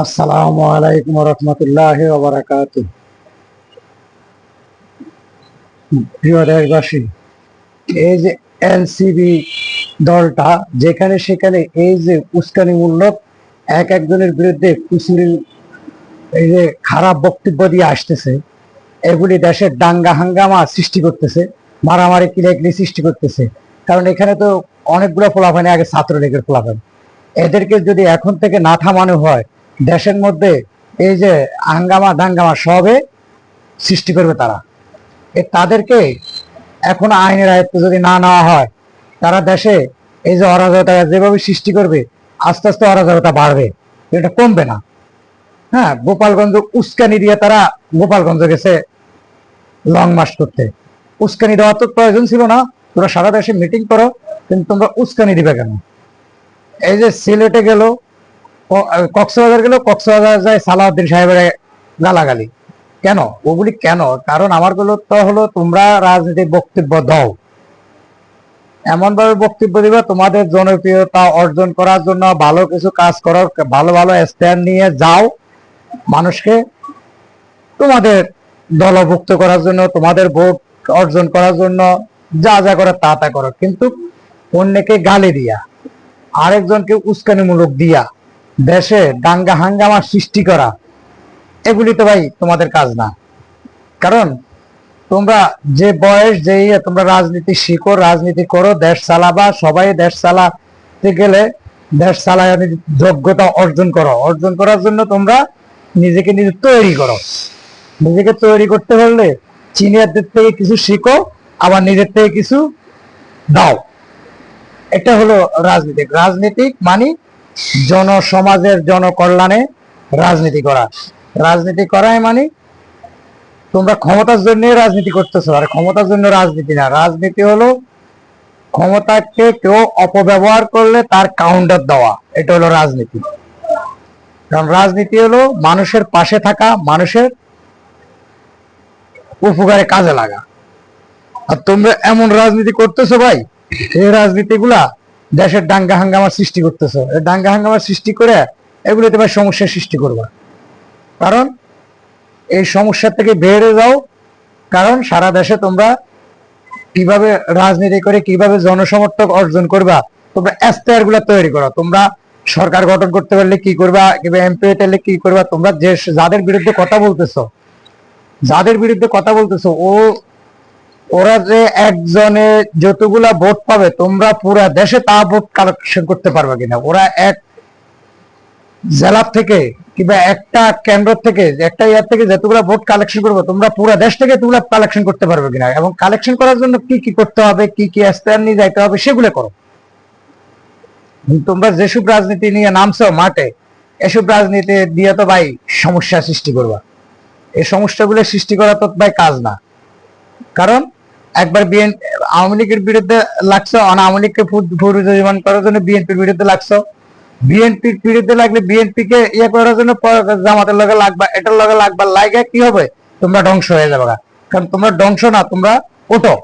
আসসালামু আলাইকুম রহমতুল্লাহ বারাকাতু। প্রিয় দেশবাসী, এই যে এনসিবি দলটা যেখানে সেখানে এই যে উস্কানিমূলক এক একজনের বিরুদ্ধে কুচুরি এই যে খারাপ বক্তব্য দিয়ে আসতেছে, এগুলি দেশের দাঙ্গা হাঙ্গামা সৃষ্টি করতেছে, মারামারি কিলাকিলি সৃষ্টি করতেছে। কারণ এখানে তো অনেকগুলো পোলাপানি আগে ছাত্রলীগের পোলাপানি, এদেরকে যদি এখন থেকে না থামানো হয়, দেশের মধ্যে এই যে হাঙ্গামা দাঙ্গামা সবে সৃষ্টি করবে তারা। তাদেরকে এখন আইনের আয়ত্তে যদি না নেওয়া হয়, তারা দেশে এই যে অরাজকতা যেভাবে সৃষ্টি করবে, আস্তে আস্তে অরাজকতা বাড়বে, এটা কমবে না। হ্যাঁ, গোপালগঞ্জ উস্কানি দিয়ে তারা গোপালগঞ্জ গেছে লং মার্চ করতে। উস্কানি দেওয়ার তো প্রয়োজন ছিল না, তোরা সারা দেশে মিটিং করো, কিন্তু তোমরা উস্কানি দিবে কেন? এই যে সিলেটে গেল, কক্সবাজার গেল, কক্সবাজার যায় সালাউদ্দিন সাহেবের গালাগালি কেন? ওগুলি কেন? কারণ আমার গুলো তো হলো, তোমরা রাজনৈতিক বক্তব্য দাও, এমন ভাবে বক্তব্য দিবা তোমাদের জনপ্রিয়তা অর্জন করার জন্য, ভালো কিছু কাজ করো, ভালো ভালো স্ট্যান্ড নিয়ে যাও, মানুষকে তোমাদের দলভুক্ত করার জন্য, তোমাদের ভোট অর্জন করার জন্য যা যা করে তা তা করো। কিন্তু অন্যকে গালি দিয়া, আরেকজনকে উস্কানিমূলক দিয়া দেশে দাঙ্গা হাঙ্গামা সৃষ্টি করা, এগুলি তো ভাই তোমাদের কাজ না। কারণ তোমরা যে বয়স, যে তোমরা রাজনীতি শিখো, রাজনীতি করো, দেশ চালাবা, সবাই দেশ চালাতে গেলে দেশ চালায় যোগ্যতা অর্জন করো। অর্জন করার জন্য তোমরা নিজেকে নিজে তৈরি করো। নিজেকে তৈরি করতে পারলে সিনিয়রদের থেকে কিছু শিখো, আবার নিজের থেকে কিছু দাও। এটা হলো রাজনীতিক। রাজনীতিক মানে জনসমাজের জনকল্যাণে রাজনীতি করা। রাজনীতি করাই মানে তোমরা ক্ষমতার জন্য রাজনীতি করতেছো, আর ক্ষমতার জন্য রাজনীতি না। রাজনীতি হলো ক্ষমতাকে কেউ অপব্যবহার করলে তার কাউন্টার দেওয়া, এটা হলো রাজনীতি। কারণ রাজনীতি হলো মানুষের পাশে থাকা, মানুষের উপকারে কাজে লাগা। আর তোমরা এমন রাজনীতি করতেছো ভাই, এই রাজনীতিগুলা দেশের দাঙ্গা হাঙ্গামা সৃষ্টি করতেছো। এই দাঙ্গা হাঙ্গামা সৃষ্টি করে এগুলোতে ভাই সমস্যার সৃষ্টি করবা। কারণ এই সমস্যা থেকে বেরিয়ে যাও। কারণ সারা দেশে তোমরা কিভাবে রাজনীতি করে কিভাবে জনসমর্থক অর্জন করবা, তোমরা এস্টায়ার গুলা তৈরি করো। তোমরা সরকার গঠন করতে পারলে কি করবা, কিংবা এমপি হতে কি করবা, তোমরা যে যাদের বিরুদ্ধে কথা বলতেছো, ওরা যে একজনে যতগুলা ভোট পাবে, তোমরা পুরা দেশে তা ভোট কালেকশন করতে পারবে কিনা? ওরা এক জেলা থেকে কিংবা একটা কেন্দ্র থেকে, একটা ইয়ার থেকে যতগুলো ভোট কালেকশন করবো, তোমরা পুরো দেশ থেকে তোমরা কালেকশন করতে পারবে কিনা? এবং কালেকশন করার জন্য কি কি করতে হবে, কি কি স্ট্যান্ড নিয়ে যাইতে হবে, সেগুলো করো। তোমরা যেসব রাজনীতি নিয়ে নামছো মাঠে, এসব রাজনীতি দিয়ে তো ভাই সমস্যা সৃষ্টি করবা। এই সমস্যাগুলো সৃষ্টি করা তো ভাই কাজ না। কারণ একবার আওয়ামী লীগের বিরুদ্ধে লাগছো, আওয়ামী লীগকে পুনরুজ্জীবন করার জন্য বিএনপির বিরুদ্ধে লাগছো। বিএনপির বিরুদ্ধে লাগলে বিএনপি কে ইয়ে করার জন্য জামাতের লগে লাগবা, এটার লগে লাগবা, লাগে কি হবে? তোমরা ধ্বংস হয়ে যাবে। কারণ তোমরা ধ্বংস না, তোমরা ওঠো।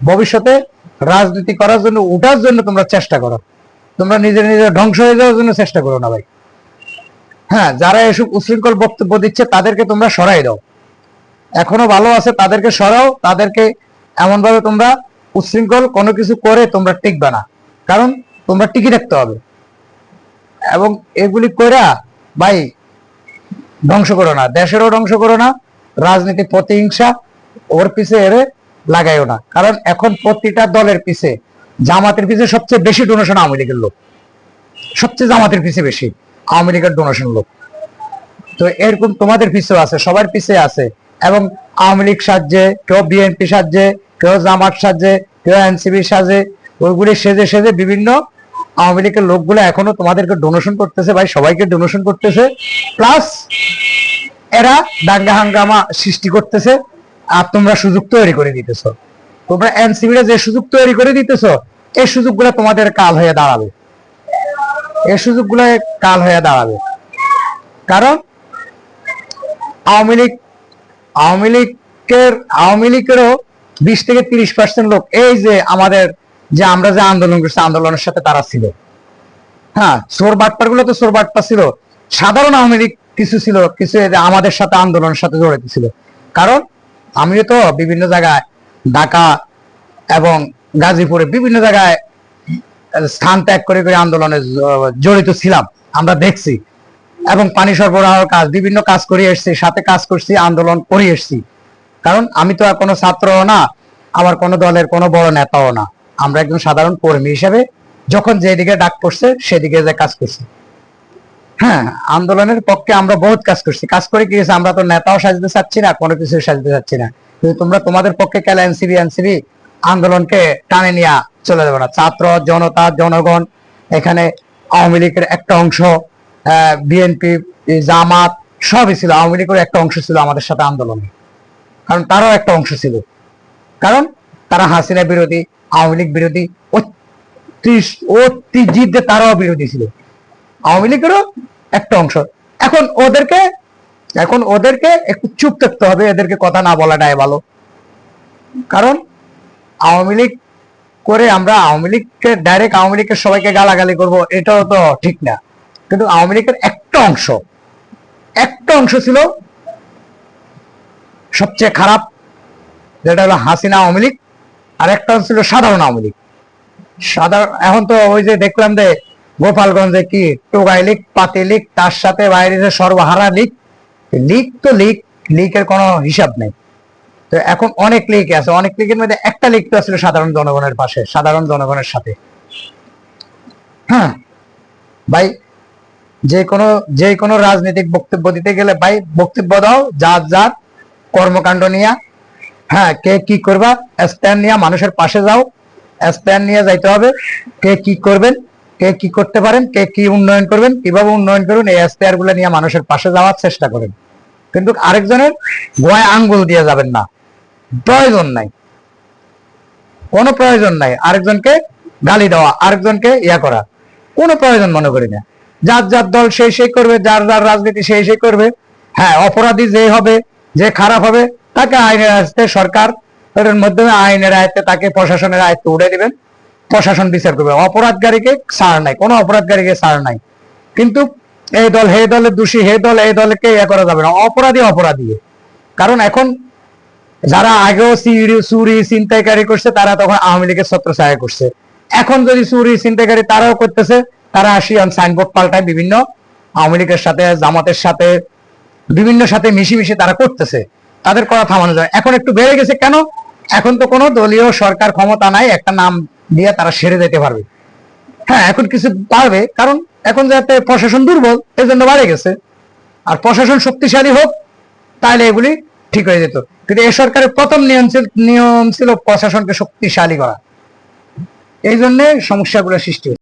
ভবিষ্যতে রাজনীতি করার জন্য, উঠার জন্য তোমরা চেষ্টা করো। তোমরা নিজের নিজের ধ্বংস হয়ে যাওয়ার জন্য চেষ্টা করো না ভাই। হ্যাঁ, যারা এসব উশৃঙ্খল বক্তব্য দিচ্ছে তাদেরকে তোমরা সরাই দাও। এখনো ভালো আছে তাদেরকে সরাও। তাদেরকে এমন ভাবে তোমরা উশৃঙ্খল কোনো কিছু করে তোমরা টিকবে না। কারণ তোমরা টিকে রাখতে হবে। এবং এগুলি কইরা ভাই ধ্বংস করো না, দেশেরও ধ্বংস করো না, রাজনীতি প্রতিহিংসা ওর পিছে এরে লাগাইও না। কারণ এখন প্রতিটা দলের পিছে, জামাতের পিছে সবচেয়ে বেশি ডোনেশন আওয়ামী লীগের লোক, সবচেয়ে জামাতের পিছে বেশি আওয়ামী লীগের ডোনেশন লোক। তো এরকম তোমাদের পিছেও আছে, সবার পিছে আছে। এবং আওয়ামী লীগ সাজে, কেউ বিএনপি সাজে, কেউ জামাত সাজে, কেউ এনসিবি সাজে, ওইগুলি সেজে সেজে বিভিন্ন আওয়ামী লীগের লোকগুলো এখনো তোমাদেরকে ডোনেশন করতেছে ভাই, সবাইকে ডোনেশন করতেছে। প্লাস এরা দাঙ্গা হাঙ্গামা সৃষ্টি করতেছে, আর তোমরা সুযোগ তৈরি করে দিতেছ। তোমরা এনসিবিরা যে সুযোগ তৈরি করে দিতেছ, এই সুযোগগুলো তোমাদের কাল হয়ে দাঁড়াবে। এই সুযোগগুলো কাল হয়ে দাঁড়াবে। কারণ আওয়ামী লীগ, আওয়ামী লীগেরও 20 থেকে 30% লোক এই যে আমাদের যে আমরা যে আন্দোলন করছি, আন্দোলনের সাথে তারা ছিল। হ্যাঁ, চোর বাটপার গুলো তো চোর বাটপার ছিল, সাধারণ আওয়ামী লীগ কিছু ছিল, কিছু আমাদের সাথে আন্দোলনের সাথে জড়িত ছিল। কারণ আমিও তো বিভিন্ন জায়গায় ঢাকা এবং গাজীপুরে বিভিন্ন জায়গায় স্থান ত্যাগ করে করে আন্দোলনে জড়িত ছিলাম, আমরা দেখছি। এবং পানি সরবরাহ কাজ, বিভিন্ন কাজ করে এসছি, সাথে কাজ করছি, আন্দোলন করে এসছি। কারণ আমি তো আর কোনো ছাত্রও না, আমার কোনো দলের কোনো বড় নেতাও না, আমরা একজন সাধারণ কর্মী হিসেবে যখন যেদিকে ডাক পড়ছে সেদিকে যে কাজ করছি। হ্যাঁ, আন্দোলনের পক্ষে আমরা বহুত কাজ করছি। কাজ করে কি হয়েছে, আমরা তো নেতাও সাজতে চাচ্ছি না, কোনো কিছু সাজতে চাচ্ছি না। কিন্তু তোমরা তোমাদের পক্ষে কেলা এনসিবি আন্দোলনকে টানে নিয়ে চলে যাবে না। ছাত্র জনতা জনগণ, এখানে আওয়ামী লীগের একটা অংশ, বিএনপি জামাত সবই ছিল, আওয়ামী লীগের একটা অংশ ছিল আমাদের সাথে আন্দোলনে। কারণ তারাও একটা অংশ ছিল, কারণ তারা হাসিনা বিরোধী, আওয়ামী লীগ বিরোধী, অতি জিদে তারাও বিরোধী ছিল, আওয়ামী লীগেরও একটা অংশ। এখন ওদেরকে একটু চুপ থাকতে হবে, এদেরকে কথা না বলাটাই ভালো। কারণ আওয়ামী লীগ করে আমরা আওয়ামী লীগকে ডাইরেক্ট আওয়ামী লীগের সবাইকে গালাগালি করব, এটাও তো ঠিক না। কিন্তু আওয়ামী লীগের একটা অংশ ছিল সবচেয়ে খারাপ, যেটা হলো হাসিনা আওয়ামী লীগ, আর একটা ছিল সাধারণ আওয়ামী লীগ। এখন তো ওই যে দেখলাম যে গোপালগঞ্জে কি টোগাই লীগ, পাতি লীগ, তার সাথে বাইরে যে সর্বহারা লীগ, লীগের কোনো হিসাব নেই। তো এখন অনেক লীগ আছে, অনেক লীগের মধ্যে একটা লীগ তো আসলে সাধারণ জনগণের পাশে, সাধারণ জনগণের সাথে। হ্যাঁ ভাই, যে কোনো রাজনৈতিক বক্তব্য দিতে গেলে ভাই বক্তব্য দাও যার কর্মকাণ্ড নিয়ে। হ্যাঁ, কে কি করবা স্ট্যান্ড নিয়ে মানুষের পাশে যাও, স্ট্যান্ড নিয়ে যাইতে হবে। কে কি করবেন, কে কি করতে পারেন, কে কি উন্নয়ন করবেন, কিভাবে উন্নয়ন করবেন, এই এসপিআর গুলো নিয়ে মানুষের পাশে যাওয়ার চেষ্টা করেন। কিন্তু আরেকজনের গোয়ায় আঙ্গুল দিয়ে যাবেন না, প্রয়োজন নাই, কোনো প্রয়োজন নাই। আরেকজনকে গালি দেওয়া, আরেকজনকে করা কোনো প্রয়োজন মনে করি না। যার দল সেই করবে, যার রাজনীতি সেই করবে। হ্যাঁ, অপরাধী যে হবে, যে খারাপ হবে, তাকে আইনের আয়ত্তে, সরকার এর মাধ্যমে আইনের আয়ত্তে, তাকে প্রশাসনের আয়ত্তে উঠে দিবেন, প্রশাসন বিচার করবে। অপরাধকারীকে ছাড় নাই, কোনো অপরাধকারীকে ছাড় নাই। কিন্তু এই দল হে দলের দোষী, হে দল এই দলকে করা যাবে না, অপরাধী। কারণ এখন যারা আগেও চুরি ছিনতাইকারী করছে, তারা তখন আওয়ামী লীগের ছত্রছায়া করছে। এখন যদি চুরি ছিনতাইকারী তারাও করতেছে, তারা আসি সাইনবোর্ড পাল্টায়, বিভিন্ন আওয়ামী লীগের সাথে, জামাতের সাথে, বিভিন্ন সাথে মিশি তারা করতেছে। তাদের করা থামানো যায়। এখন একটু বেড়ে গেছে কেন? এখন তো কোনো দলীয় সরকার ক্ষমতা নাই, একটা নাম দিয়ে তারা সেরে যেতে পারবে। হ্যাঁ, এখন কিছু পারবে, কারণ এখন যাতে প্রশাসন দুর্বল, এজন্য বাড়ে গেছে। আর প্রশাসন শক্তিশালী হোক, তাহলে এগুলি ঠিক হয়ে যেত। কিন্তু এই সরকারের প্রথম নিয়ম ছিল প্রশাসনকে শক্তিশালী করা, এই জন্য সমস্যাগুলো সৃষ্টি হচ্ছে।